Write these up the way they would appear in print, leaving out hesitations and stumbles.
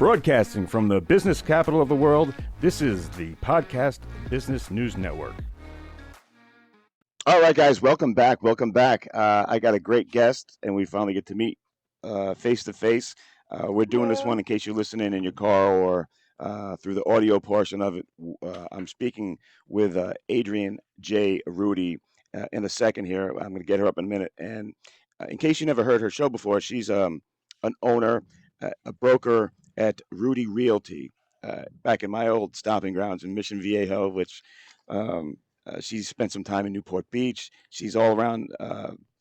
Broadcasting from the business capital of the world, this is the Podcast Business News Network. All right, guys, welcome back. I got a great guest, and we finally get to meet face to face. We're doing this one in case you're listening in your car or through the audio portion of it. I'm speaking with Adrean J. Rudie in a second here. I'm going to get her up in a minute. And in case you never heard her show before, she's an owner, a broker at Rudie Realty, back in my old stomping grounds in Mission Viejo, which she's spent some time in Newport Beach. She's all around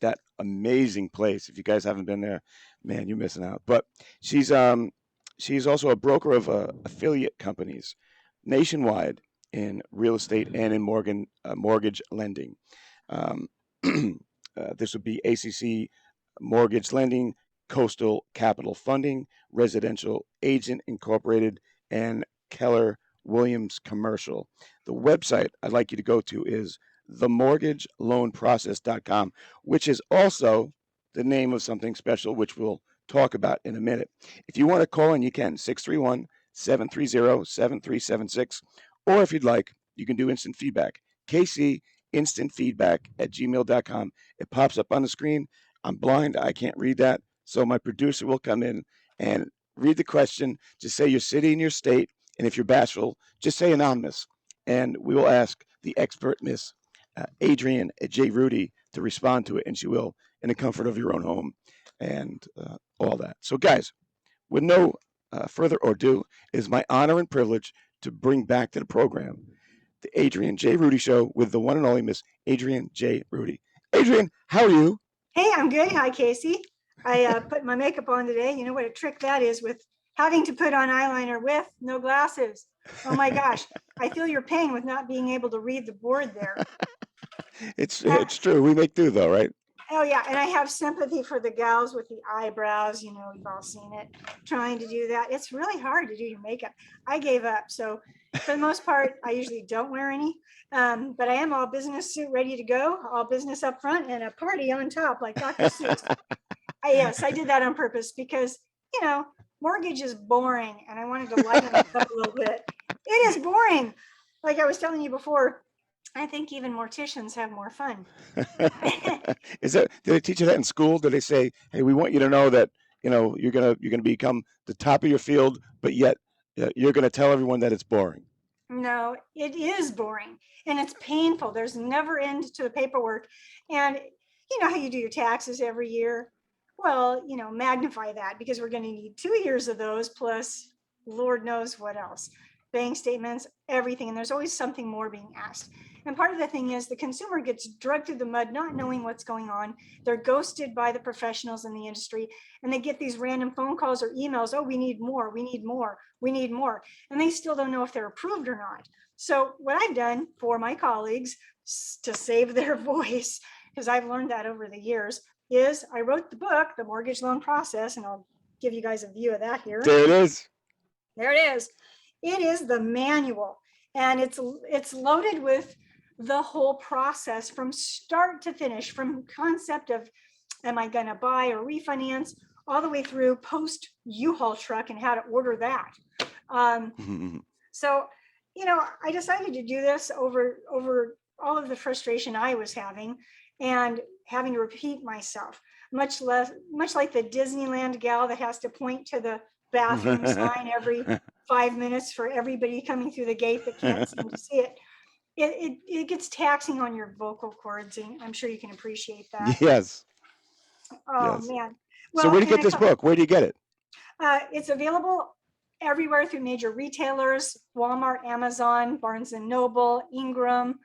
that amazing place. If you guys haven't been there, man, you're missing out. But she's also a broker of affiliate companies nationwide in real estate and in mortgage lending. This would be ACC Mortgage Lending, Coastal Capital Funding, Residential Agent Incorporated, and Keller Williams Commercial. The website I'd like you to go to is themortgageloanprocess.com, which is also the name of something special, which we'll talk about in a minute. If you want to call in, you can, 631-730-7376. Or if you'd like, you can do instant feedback. KCinstantfeedback@gmail.com. It pops up on the screen. I'm blind. I can't read that. So my producer will come in and read the question. Just say your city and your state. And if you're bashful, just say anonymous. And we will ask the expert, Miss Adrean J. Rudie, to respond to it. And she will in the comfort of your own home and all that. So, guys, with no further ado, it is my honor and privilege to bring back to the program the Adrean J. Rudie Show with the one and only Miss Adrean J. Rudie. Adrean, how are you? Hey, I'm good. Hi, Casey. I put my makeup on today. You know what a trick that is with having to put on eyeliner with no glasses. Oh my gosh. I feel your pain with not being able to read the board there. It's true. We make do though, right? Oh yeah. And I have sympathy for the gals with the eyebrows. You know, you've all seen it, trying to do that. It's really hard to do your makeup. I gave up. So for the most part, I usually don't wear any. But I am all business suit ready to go, all business up front and a party on top like Dr. Seuss. Yes, I did that on purpose because, you know, mortgage is boring and I wanted to lighten it up a little bit. It is boring. Like I was telling you before, I think even morticians have more fun. Did they teach you that in school? Did they say, hey, we want you to know that, you know, you're gonna become the top of your field, but yet you're gonna tell everyone that it's boring? No, it is boring and it's painful. There's never end to the paperwork. And you know how you do your taxes every year? Well, you know, magnify that because we're going to need 2 years of those plus Lord knows what else. Bank statements, everything. And there's always something more being asked. And part of the thing is the consumer gets dragged through the mud, not knowing what's going on. They're ghosted by the professionals in the industry and they get these random phone calls or emails. Oh, we need more. We need more. We need more. And they still don't know if they're approved or not. So what I've done for my colleagues to save their voice, because I've learned that over the years, is I wrote the book, The Mortgage Loan Process, and I'll give you guys a view of that here. There it is. There it is. It is the manual, and it's loaded with the whole process from start to finish, from concept of am I going to buy or refinance, all the way through post U-Haul truck and how to order that. So, you know, I decided to do this over all of the frustration I was having and having to repeat myself, much like the Disneyland gal that has to point to the bathroom sign every 5 minutes for everybody coming through the gate that can't seem to see it. It gets taxing on your vocal cords, and I'm sure you can appreciate that. Yes. Oh, yes. man. Well, so where do you get this book? Where do you get it? It's available everywhere through major retailers, Walmart, Amazon, Barnes & Noble, Ingram,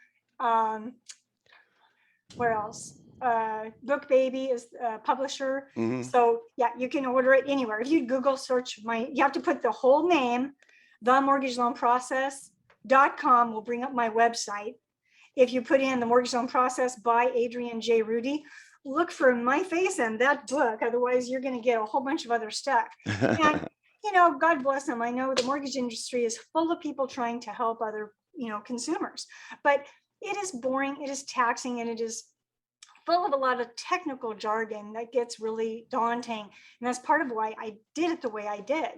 where else? Book Baby is a publisher. Mm-hmm. So yeah, you can order it anywhere. If you Google search you have to put the whole name, themortgageloanprocess.com will bring up my website. If you put in The Mortgage Loan Process by Adrean J. Rudie, look for my face and that book. Otherwise, you're going to get a whole bunch of other stuff. And, you know, God bless them. I know the mortgage industry is full of people trying to help other, you know, consumers, but it is boring, it is taxing, and it is full of a lot of technical jargon that gets really daunting. And that's part of why I did it the way I did.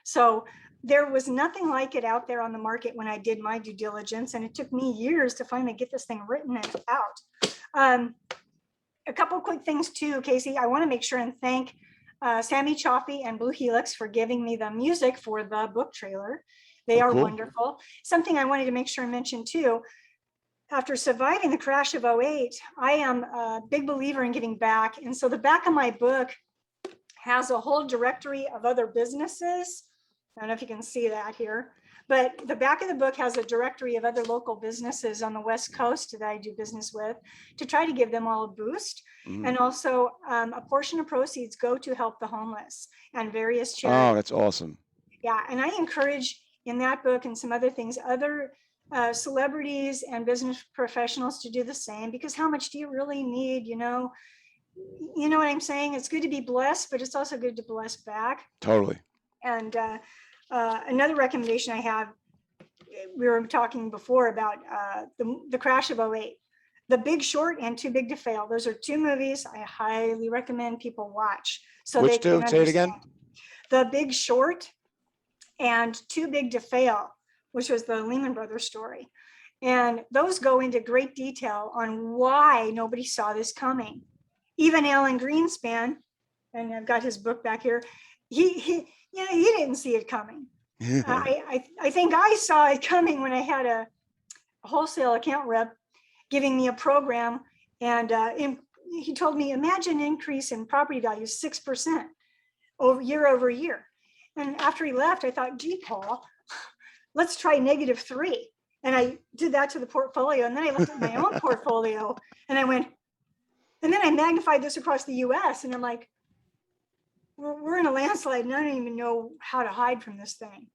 So there was nothing like it out there on the market when I did my due diligence, and it took me years to finally get this thing written and out. A couple quick things too, Casey. I want to make sure and thank Sammy Chaffee and Blue Helix for giving me the music for the book trailer. They are cool. wonderful. Something I wanted to make sure and mention too, after surviving the crash of 08, I am a big believer in giving back. And so the back of my book has a whole directory of other businesses. I don't know if you can see that here, but the back of the book has a directory of other local businesses on the West Coast that I do business with to try to give them all a boost. And also a portion of proceeds go to help the homeless and various charities. Oh, that's awesome. Yeah, and I encourage in that book and some other things, other celebrities and business professionals to do the same, because how much do you really need? You know what I'm saying? It's good to be blessed, but it's also good to bless back. Totally. And another recommendation I have, we were talking before about the crash of 08, The Big Short and Too Big to Fail. Those are two movies I highly recommend people watch. So Which they can two? Say it again. understand. The Big Short and Too Big to Fail, which was the Lehman Brothers story. And those go into great detail on why nobody saw this coming. Even Alan Greenspan, and I've got his book back here, he didn't see it coming. I think I saw it coming when I had a wholesale account rep giving me a program, and he told me, imagine an increase in property values 6% over year. And after he left, I thought, gee, Paul, let's try -3. And I did that to the portfolio. And then I looked at my own portfolio and I went, and then I magnified this across the US. And I'm like, we're in a landslide and I don't even know how to hide from this thing.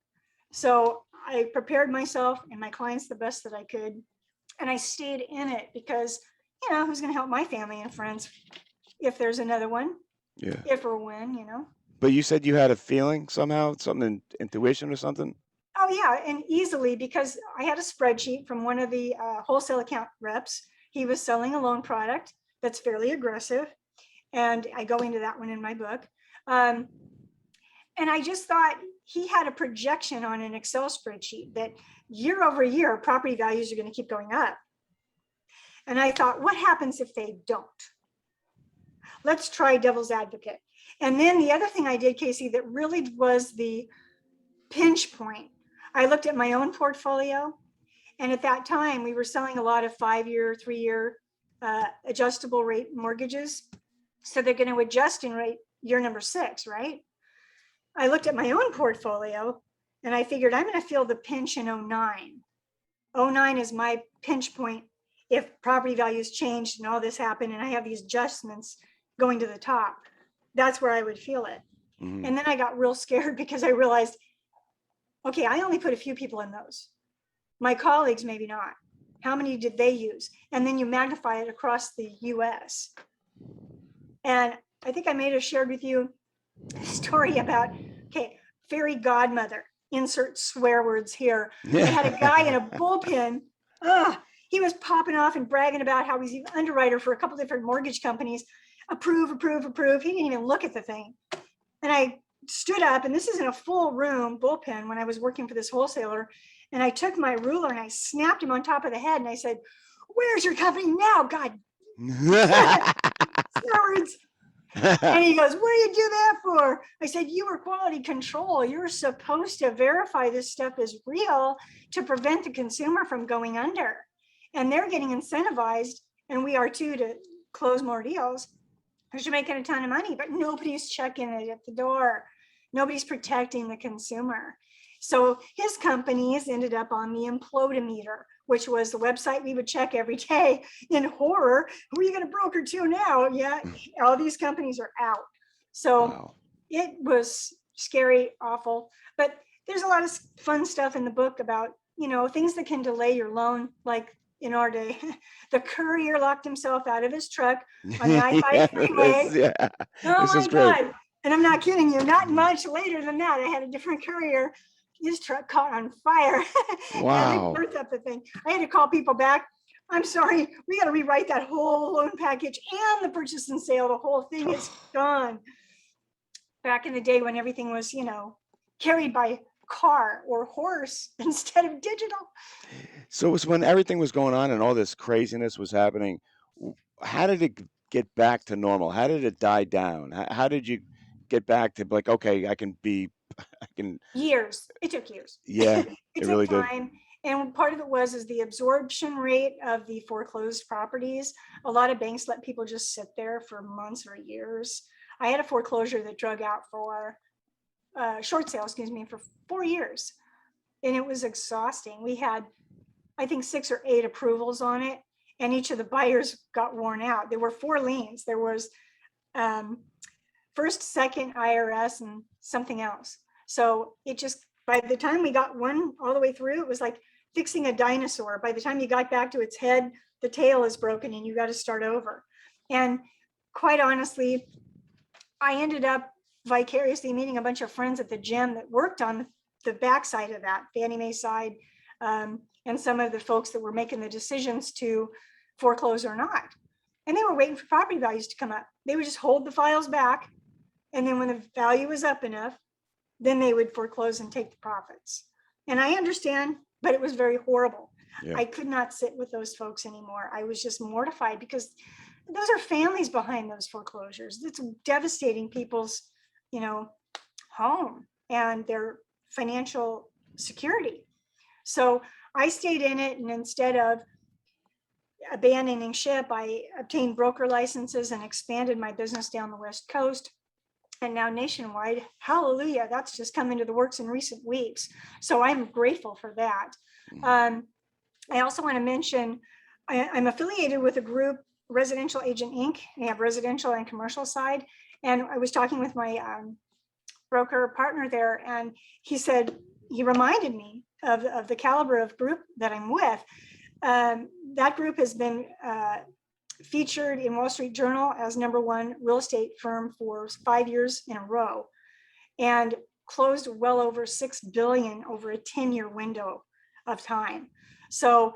So I prepared myself and my clients the best that I could. And I stayed in it because, who's going to help my family and friends if there's another one? Yeah. If or when, But you said you had a feeling somehow, something, intuition or something? Oh, yeah. And easily, because I had a spreadsheet from one of the wholesale account reps. He was selling a loan product that's fairly aggressive. And I go into that one in my book. And I just thought he had a projection on an Excel spreadsheet that year over year, property values are going to keep going up. And I thought, what happens if they don't? Let's try devil's advocate. And then the other thing I did, Casey, that really was the pinch point, I looked at my own portfolio. And at that time, we were selling a lot of 5-year, 3-year adjustable rate mortgages. So they're going to adjust in rate year number 6, right? I looked at my own portfolio and I figured I'm going to feel the pinch in 09. 09 is my pinch point if property values changed and all this happened and I have these adjustments going to the top. That's where I would feel it. Mm-hmm. And then I got real scared because I realized, okay, I only put a few people in those. My colleagues, maybe not. How many did they use? And then you magnify it across the US. And I think I may have shared with you a story about, fairy godmother, insert swear words here. I had a guy in a bullpen. He was popping off and bragging about how he's an underwriter for a couple different mortgage companies. Approve. He didn't even look at the thing. And I stood up, and this is in a full room bullpen when I was working for this wholesaler. And I took my ruler and I snapped him on top of the head. And I said, where's your company now? God. Words. And he goes, what do you do that for? I said, you were quality control. You're supposed to verify this stuff is real to prevent the consumer from going under. And they're getting incentivized, and we are too, to close more deals because you're making a ton of money, but nobody's checking it at the door. Nobody's protecting the consumer. So his companies ended up on the Implodometer, which was the website we would check every day in horror. Who are you going to broker to now? Yeah, all these companies are out. So It was scary, awful. But there's a lot of fun stuff in the book about, things that can delay your loan, like in our day. The courier locked himself out of his truck on the I-5 freeway. Oh my God. And I'm not kidding you. Not much later than that, I had a different courier. His truck caught on fire. Wow. And burnt up the thing. I had to call people back. I'm sorry, we got to rewrite that whole loan package and the purchase and sale. The whole thing is gone. Back in the day when everything was, carried by car or horse instead of digital. So it was when everything was going on and all this craziness was happening. How did it get back to normal? How did it die down? How did you get back to like, okay, I can, Years. It took years. yeah, It it took really did. time. And part of it was the absorption rate of the foreclosed properties. A lot of banks let people just sit there for months or years. I had a foreclosure that drug out for short sale, for 4 years. And it was exhausting. We had, I think, 6 or 8 approvals on it, and each of the buyers got worn out. There were 4 liens. There was first, second, IRS, and something else. So it just, by the time we got one all the way through, it was like fixing a dinosaur. By the time you got back to its head, the tail is broken and you got to start over. And quite honestly, I ended up vicariously meeting a bunch of friends at the gym that worked on the backside of that, Fannie Mae side, and some of the folks that were making the decisions to foreclose or not. And they were waiting for property values to come up. They would just hold the files back. And then when the value was up enough, then they would foreclose and take the profits. And I understand, but it was very horrible. Yeah. I could not sit with those folks anymore. I was just mortified because those are families behind those foreclosures. It's devastating people's, home and their financial security. So I stayed in it, and instead of abandoning ship, I obtained broker licenses and expanded my business down the West Coast and now nationwide. Hallelujah. That's just come into the works in recent weeks. So I'm grateful for that. I also want to mention, I'm affiliated with a group, Residential Agent Inc. They have residential and commercial side. And I was talking with my broker partner there, and he reminded me of the caliber of group that I'm with. That group has been featured in Wall Street Journal as #1 real estate firm for 5 years in a row, and closed well over $6 billion over a 10-year window of time. So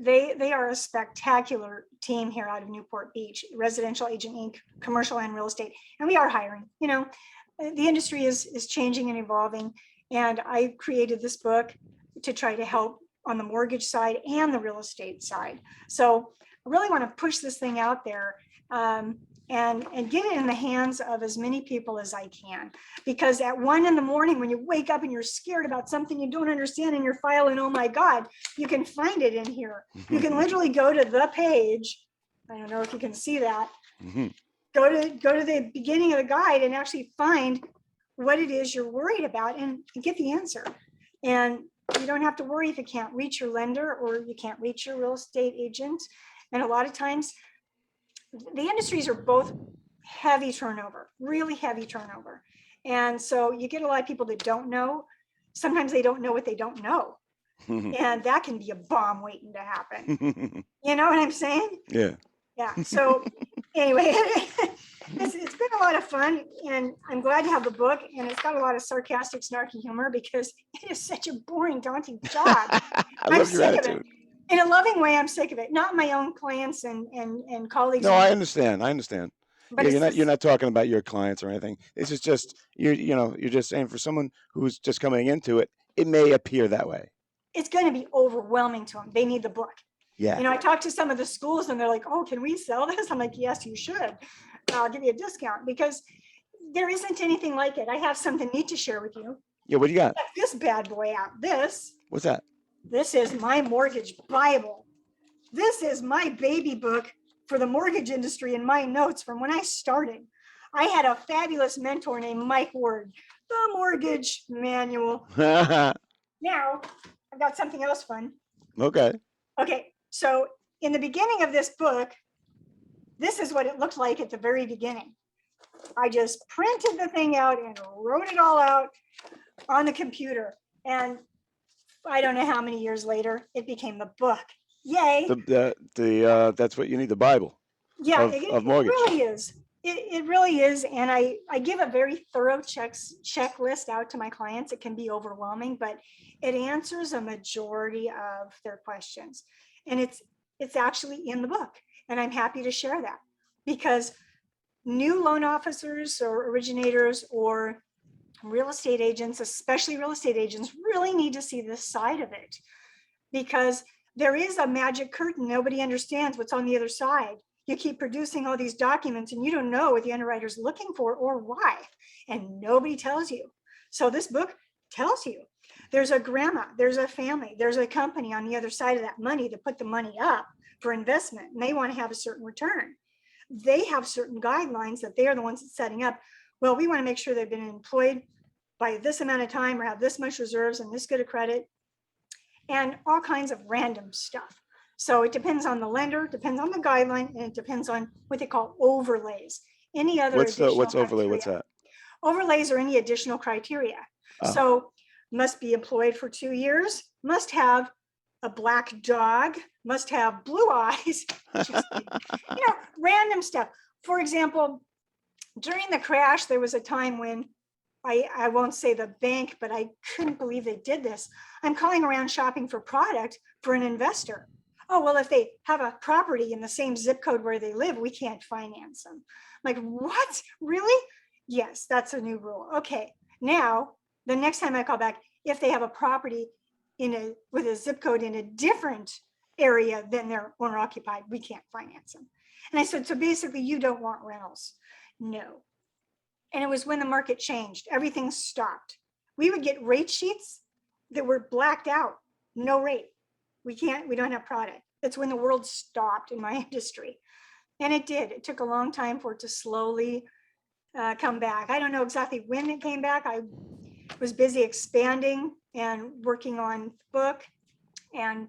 they are a spectacular team here out of Newport Beach, Residential Agent Inc., commercial and real estate. And we are hiring. The industry is changing and evolving. And I created this book to try to help on the mortgage side and the real estate side. So I really want to push this thing out there and get it in the hands of as many people as I can. Because at 1 a.m, when you wake up and you're scared about something you don't understand in your file, and oh my God, you can find it in here. You can literally go to the page. I don't know if you can see that. Go to the beginning of the guide and actually find what it is you're worried about and get the answer. And you don't have to worry if you can't reach your lender or you can't reach your real estate agent. And a lot of times the industries are both heavy turnover, really heavy turnover. And so you get a lot of people that don't know. Sometimes they don't know what they don't know. And that can be a bomb waiting to happen. You know what I'm saying? Yeah. Yeah. So anyway, it's been a lot of fun, and I'm glad to have the book, and it's got a lot of sarcastic, snarky humor because it is such a boring, daunting job. I love your attitude. In a loving way, I'm sick of it. Not my own clients and colleagues. No, I understand. But Yeah, you're not talking about your clients or anything. This is just you're just saying for someone who's just coming into it, it may appear that way. It's going to be overwhelming to them. They need the book. Yeah. I talked to some of the schools and they're like, "Oh, can we sell this?" I'm like, "Yes, you should. I'll give you a discount," because there isn't anything like it. I have something neat to share with you. Yeah, what do you got? Check this bad boy out. What's that? This is my mortgage Bible. This is my baby book for the mortgage industry and my notes from when I started. I had a fabulous mentor named Mike Ward, the mortgage manual. Now, I've got something else fun. Okay. Okay, so in the beginning of this book, this is what it looked like at the very beginning. I just printed the thing out and wrote it all out on the computer. And I don't know how many years later, it became the book. Yay. That's what you need, the Bible. Yeah, of mortgage. It really is. It really is. And I give a very thorough checklist out to my clients. It can be overwhelming, but it answers a majority of their questions. And it's actually in the book. And I'm happy to share that because new loan officers or originators or real estate agents, especially real estate agents, really need to see this side of it, because there is a magic curtain. Nobody understands what's on the other side. You keep producing all these documents and you don't know what the underwriter's looking for or why, and nobody tells you. So this book tells you. There's a grandma, there's a family, there's a company on the other side of that money to put the money up for investment, and they want to have a certain return. They have certain guidelines that they are the ones that's setting up. Well, we want to make sure they've been employed by this amount of time or have this much reserves and this good a credit, and all kinds of random stuff. So it depends on the lender, depends on the guideline, and it depends on what they call overlays. Any other What's overlay? criteria. What's that? Overlays are any additional criteria. Oh. So must be employed for 2 years, must have a black dog, must have blue eyes, just, random stuff. For example, during the crash, there was a time when I won't say the bank, but I couldn't believe they did this. I'm calling around shopping for product for an investor. Oh, well, if they have a property in the same zip code where they live, we can't finance them. Like, what? Really? Yes, that's a new rule. Okay, now the next time I call back, if they have a property with a zip code in a different area than their owner occupied, we can't finance them. And I said, so basically you don't want rentals? No. And it was when the market changed, everything stopped. We would get rate sheets that were blacked out, no rate. We don't have product. That's when the world stopped in my industry. And it did. It took a long time for it to slowly come back. I don't know exactly when it came back. I was busy expanding and working on the book and,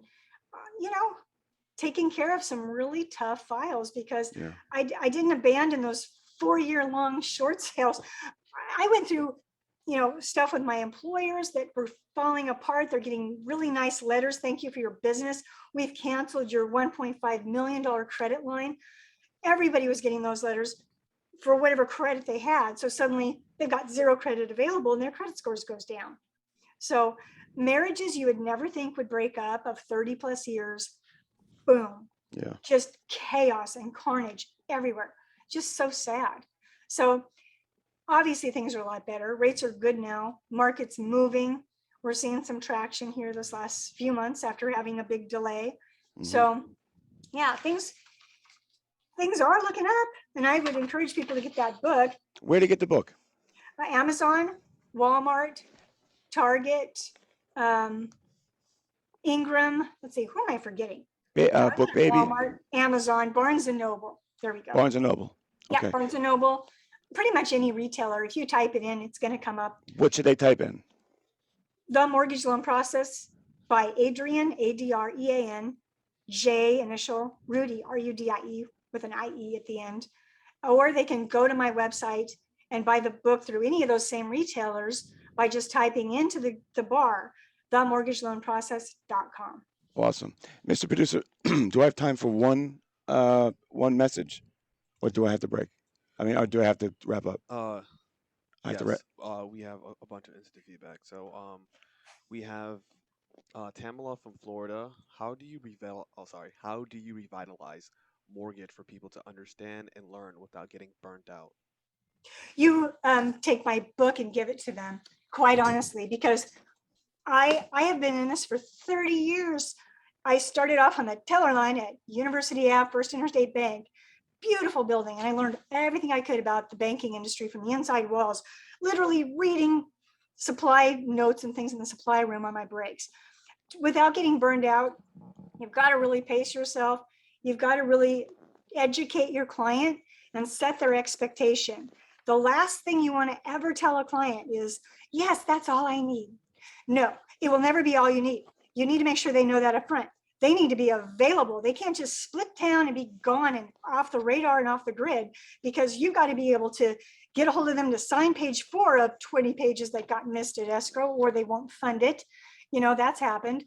taking care of some really tough files, because I didn't abandon those 4-year-long short sales. I went through, stuff with my employers that were falling apart. They're getting really nice letters. Thank you for your business. We've canceled your $1.5 million credit line. Everybody was getting those letters for whatever credit they had. So suddenly they've got zero credit available and their credit scores goes down. So marriages you would never think would break up of 30 plus years, boom. Yeah. Just chaos and carnage everywhere. Just so sad. So obviously things are a lot better. Rates are good now. Market's moving. We're seeing some traction here this last few months after having a big delay. Mm-hmm. So yeah, things are looking up, and I would encourage people to get that book. Where to get the book? Amazon, Walmart, Target, Ingram. Let's see, who am I forgetting? Book Baby. Walmart, Amazon, Barnes and Noble. There we go. Barnes and Noble. Okay. Yeah, Barnes and Noble. Pretty much any retailer. If you type it in, it's going to come up. What should they type in? The Mortgage Loan Process by Adrean, Adrean, J initial, Rudie, Rudie, with an IE at the end. Or they can go to my website and buy the book through any of those same retailers by just typing into the bar, themortgageloanprocess.com. Awesome. Mr. Producer, do I have time for one message, or do I have to break? Or do I have to wrap up? Yes. We have a bunch of instant feedback. So we have Tamala from Florida. How do you revitalize mortgage for people to understand and learn without getting burnt out? You take my book and give it to them, quite honestly, because I have been in this for 30 years. I started off on the teller line at University Ave, First Interstate Bank. Beautiful building. And I learned everything I could about the banking industry from the inside walls, literally reading supply notes and things in the supply room on my breaks. Without getting burned out, you've got to really pace yourself. You've got to really educate your client and set their expectation. The last thing you want to ever tell a client is, yes, that's all I need. No, it will never be all you need. You need to make sure they know that up front. They need to be available. They can't just split town and be gone and off the radar and off the grid, because you've got to be able to get a hold of them to sign page 4 of 20 pages that got missed at escrow, or they won't fund it. That's happened.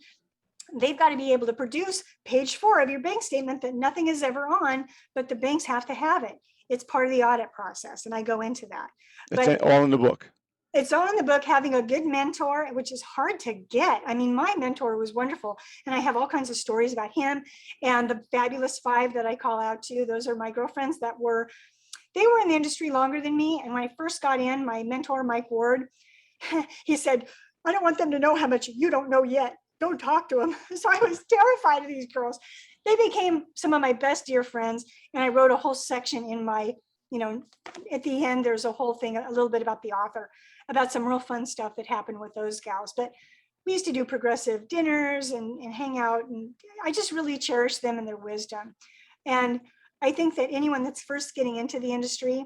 They've got to be able to produce page 4 of your bank statement that nothing is ever on, but the banks have to have it. It's part of the audit process, and I go into that. It's all in the book. It's all in the book. Having a good mentor, which is hard to get. My mentor was wonderful, and I have all kinds of stories about him and the fabulous 5 that I call out to. Those are my girlfriends they were in the industry longer than me. And when I first got in, my mentor, Mike Ward, he said, I don't want them to know how much you don't know yet. Don't talk to them. So I was terrified of these girls. They became some of my best dear friends. And I wrote a whole section in my, at the end, there's a whole thing, a little bit about the author, about some real fun stuff that happened with those gals. But we used to do progressive dinners and hang out. And I just really cherish them and their wisdom. And I think that anyone that's first getting into the industry,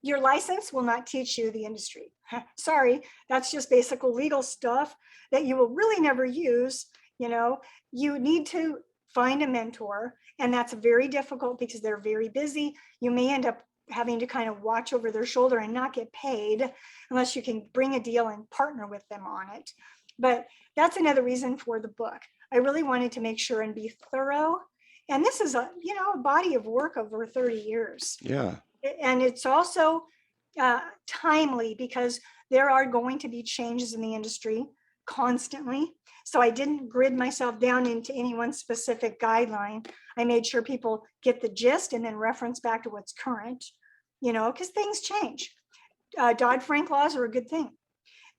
your license will not teach you the industry. Sorry, that's just basic legal stuff that you will really never use. You need to find a mentor, and that's very difficult because they're very busy. You may end up having to kind of watch over their shoulder and not get paid unless you can bring a deal and partner with them on it. But that's another reason for the book. I really wanted to make sure and be thorough. And this is a body of work over 30 years. Yeah. And it's also timely because there are going to be changes in the industry constantly. So I didn't grid myself down into any one specific guideline. I made sure people get the gist and then reference back to what's current, because things change. Dodd-Frank laws are a good thing.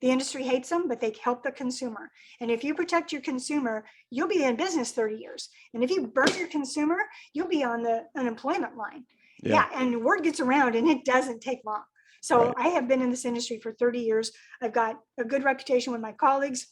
The industry hates them, but they help the consumer. And if you protect your consumer, you'll be in business 30 years. And if you burn your consumer, you'll be on the unemployment line. Yeah. And word gets around and it doesn't take long. So right. I have been in this industry for 30 years. I've got a good reputation with my colleagues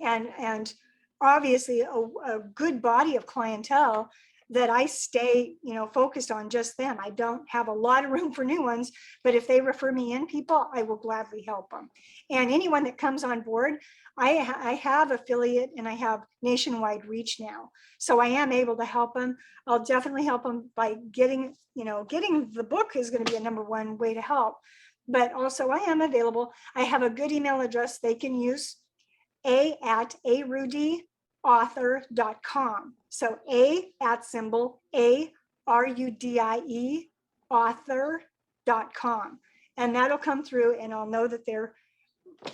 and obviously a good body of clientele that I stay, focused on just them. I don't have a lot of room for new ones, but if they refer me in people, I will gladly help them. And anyone that comes on board, I have affiliate and I have nationwide reach now. So I am able to help them. I'll definitely help them by getting the book is going to be a number one way to help. But also I am available. I have a good email address they can use, a@arudieauthor.com. So ARUDIE author.com. And that'll come through and I'll know that they're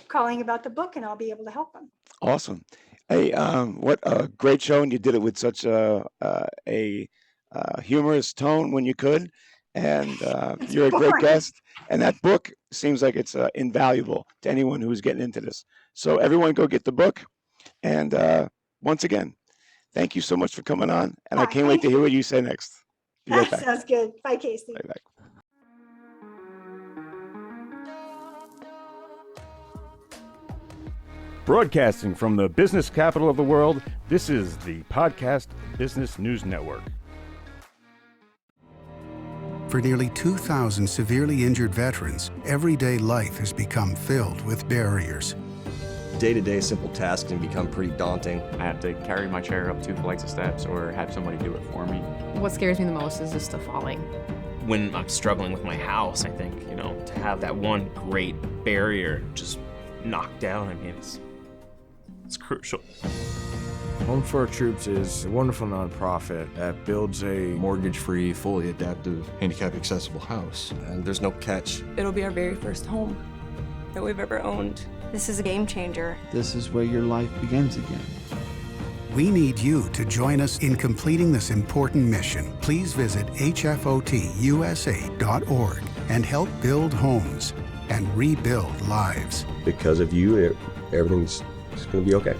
calling about the book and I'll be able to help them. Awesome. Hey, what a great show. And you did it with such a humorous tone when you could. And you're a great guest. And that book seems like it's invaluable to anyone who's getting into this. So everyone go get the book. And once again, thank you so much for coming on. And I can't wait to hear what you say next. Be right back. Sounds good. Bye, Casey. Right back. Broadcasting from the business capital of the world, this is the Podcast Business News Network. For nearly 2,000 severely injured veterans, everyday life has become filled with barriers. Day-to-day simple tasks can become pretty daunting. I have to carry my chair up 2 flights of steps or have somebody do it for me. What scares me the most is just the falling. When I'm struggling with my house, I think, to have that one great barrier just knocked down, it's crucial. Home for Our Troops is a wonderful nonprofit that builds a mortgage-free, fully adaptive, handicap-accessible house. And there's no catch. It'll be our very first home that we've ever owned. This is a game changer. This is where your life begins again. We need you to join us in completing this important mission. Please visit hfotusa.org and help build homes and rebuild lives. Because of you, everything's going to be okay.